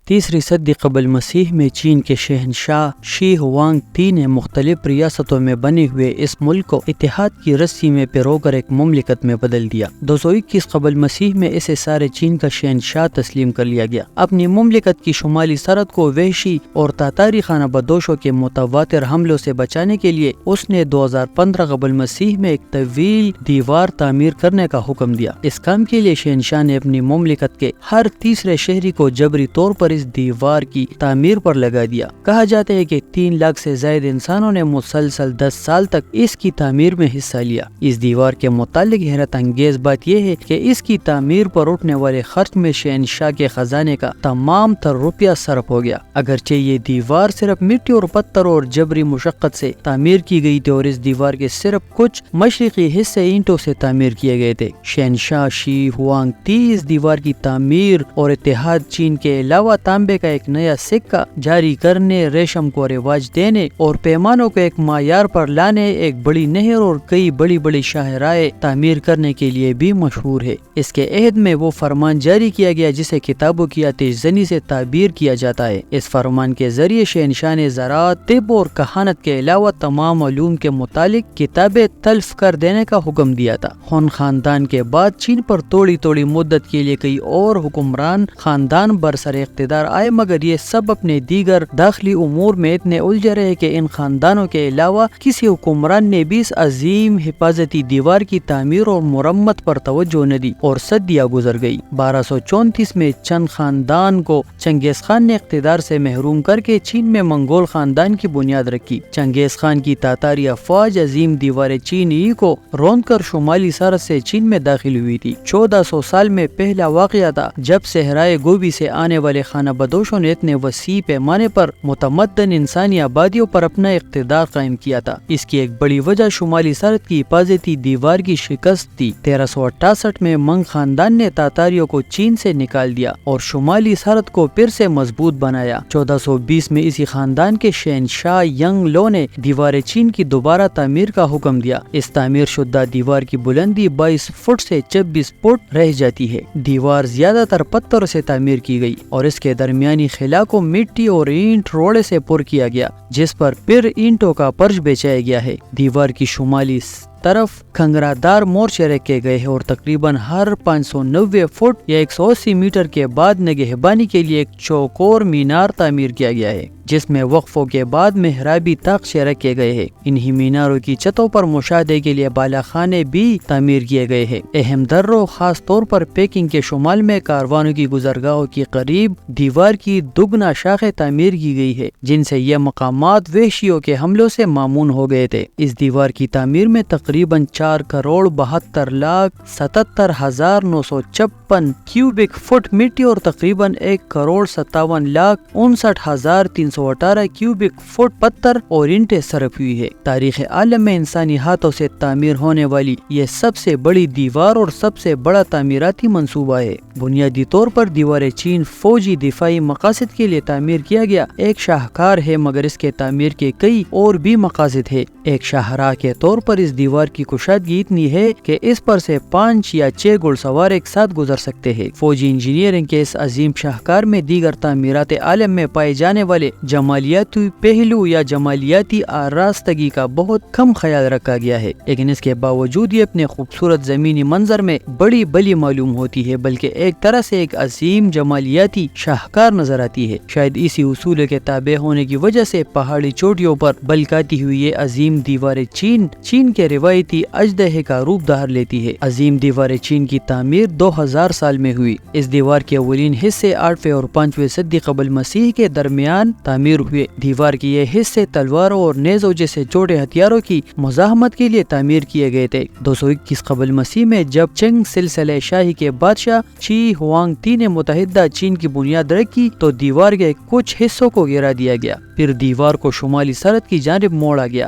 تیسری صدی قبل مسیح میں چین کے شہنشاہ شی ہوانگ تی نے مختلف ریاستوں میں بنے ہوئے اس ملک کو اتحاد کی رسی میں پیرو کر ایک مملکت میں بدل دیا۔ 221 قبل مسیح میں اسے سارے چین کا شہنشاہ تسلیم کر لیا گیا۔ اپنی مملکت کی شمالی سرحد کو وحشی اور تاتاری خانہ بدوشوں کے متواتر حملوں سے بچانے کے لیے اس نے 2015 قبل مسیح میں ایک طویل دیوار تعمیر کرنے کا حکم دیا۔ اس کام کے لیے شہنشاہ نے اپنی مملکت کے ہر تیسرے شہری کو جبری طور پر اس دیوار کی تعمیر پر لگا دیا۔ کہا جاتا ہے کہ 3 لاکھ سے زائد انسانوں نے مسلسل 10 سال تک اس کی تعمیر میں حصہ لیا۔ اس دیوار کے متعلق حیرت انگیز بات یہ ہے کہ اس کی تعمیر پر اٹھنے والے خرچ میں شہنشاہ کے خزانے کا تمام تر روپیہ صرف ہو گیا۔ اگرچہ یہ دیوار صرف مٹی اور پتھر اور جبری مشقت سے تعمیر کی گئی تھی اور اس دیوار کے صرف کچھ مشرقی حصے اینٹوں سے تعمیر کیے گئے تھے، شہنشاہ شی ہوانگ تی اس دیوار کی تعمیر اور اتحاد چین کے علاوہ تانبے کا ایک نیا سکہ جاری کرنے، ریشم کو رواج دینے اور پیمانوں کو ایک معیار پر لانے، ایک بڑی نہر اور کئی بڑی بڑی شاہراہیں تعمیر کرنے کے لیے بھی مشہور ہے۔ اس کے عہد میں وہ فرمان جاری کیا گیا جسے کتابوں کی آتش زنی سے تعبیر کیا جاتا ہے۔ اس فرمان کے ذریعے شہنشاہ نے زراعت، طب اور کہانت کے علاوہ تمام علوم کے متعلق کتابیں تلف کر دینے کا حکم دیا تھا۔ ہن خاندان کے بعد چین پر تھوڑی مدت کے لیے کئی اور حکمران خاندان برسر اقتدار آئے، مگر یہ سب اپنے دیگر داخلی امور میں اتنے الجھے رہے کہ ان خاندانوں کے علاوہ کسی حکمران نے بھی اس عظیم حفاظتی دیوار کی تعمیر اور مرمت پر توجہ نہ دی اور صدیاں گزر گئی۔ 1234 میں چند خاندان کو چنگیز خان نے اقتدار سے محروم کر کے چین میں منگول خاندان کی بنیاد رکھی۔ چنگیز خان کی تاتاری افواج عظیم دیوار چینی کو روند کر شمالی سرحد سے چین میں داخل ہوئی تھی۔ 1400 سال میں پہلا واقعہ تھا جب صحرائے گوبی سے آنے والے خانہ بدوشوں نے اتنے وسیع پیمانے پر متمدن انسانی آبادیوں پر اپنا اقتدار قائم کیا تھا۔ اس کی ایک بڑی وجہ شمالی سرحد کی حفاظتی دیوار کی شکست تھی۔ 1368 میں منگ خاندان نے تاتاریوں کو چین سے نکال دیا اور شمالی سرحد کو پھر سے مضبوط بنایا۔ 1420 میں اسی خاندان کے شہنشاہ ینگ لو نے دیوار چین کی دوبارہ تعمیر کا حکم دیا۔ اس تعمیر شدہ دیوار کی بلندی 22 فٹ سے 26 فٹ رہ جاتی ہے۔ دیوار زیادہ تر پتھر سے تعمیر کی گئی اور اس کے درمیانی خلا کو مٹی اور اینٹ روڑے سے پر کیا گیا، جس پر پھر اینٹوں کا فرش بچھایا گیا ہے۔ دیوار کی شمالی طرف کھنگرا دار مورچے رکھے گئے ہیں اور تقریباً ہر 590 فٹ یا 180 میٹر کے بعد نگہبانی کے لیے ایک چوکور مینار تعمیر کیا گیا ہے، جس میں وقفوں کے بعد محرابی طاقچے رکھے گئے ہیں۔ انہی میناروں کی چھتوں پر مشاہدے کے لیے بالا خانے بھی تعمیر کیے گئے ہیں۔ اہم دروں، خاص طور پر پیکنگ کے شمال میں کاروانوں کی گزرگاہوں کے قریب دیوار کی دگنا شاخیں تعمیر کی گئی ہے، جن سے یہ مقامات وحشیوں کے حملوں سے مامون ہو گئے تھے۔ اس دیوار کی تعمیر میں تقریباً 4,72,72,956 کیوبک فٹ مٹی اور تقریباً 1,57,59,318 کیوبک فٹ پتھر اور اینٹیں صرف ہوئی ہے۔ تاریخ عالم میں انسانی ہاتھوں سے تعمیر ہونے والی یہ سب سے بڑی دیوار اور سب سے بڑا تعمیراتی منصوبہ ہے۔ بنیادی طور پر دیوار چین فوجی دفاعی مقاصد کے لیے تعمیر کیا گیا ایک شاہکار ہے، مگر اس کے تعمیر کے کئی اور بھی مقاصد ہے۔ ایک شاہراہ کے طور پر اس دیوار کی کشادگی اتنی ہے کہ اس پر سے 5 یا 6 گھڑ سوار ایک ساتھ گزر سکتے ہیں۔ فوجی انجینئرنگ کے اس عظیم شاہکار میں دیگر تعمیرات عالم میں پائے جانے والے جمالیاتی پہلو یا جمالیاتی آراستگی کا بہت کم خیال رکھا گیا ہے، لیکن اس کے باوجود یہ اپنے خوبصورت زمینی منظر میں بڑی بلی معلوم ہوتی ہے، بلکہ ایک طرح سے ایک عظیم جمالیاتی شاہکار نظر آتی ہے۔ شاید اسی اصول کے تابع ہونے کی وجہ سے پہاڑی چوٹیوں پر بلکاتی ہوئی یہ عظیم دیوار چین کے روایتی اژدہے کا روپ دھار لیتی ہے۔ عظیم دیوار چین کی تعمیر 2000 سال میں ہوئی۔ اس دیوار کے اولین حصے 8ویں اور 5ویں صدی قبل مسیح کے درمیان تعمیر ہوئے۔ دیوار کے یہ حصے تلواروں اور نیزوں جیسے چھوٹے ہتھیاروں کی مزاحمت کے لیے تعمیر کیے گئے تھے۔ 221 قبل مسیح میں جب چنگ سلسلہ شاہی کے بادشاہ شی ہوانگ تی نے متحدہ چین کی بنیاد رکھی تو دیوار کے کچھ حصوں کو گرا دیا گیا۔ پھر دیوار کو شمالی سرحد کی جانب موڑا گیا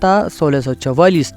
ta 1644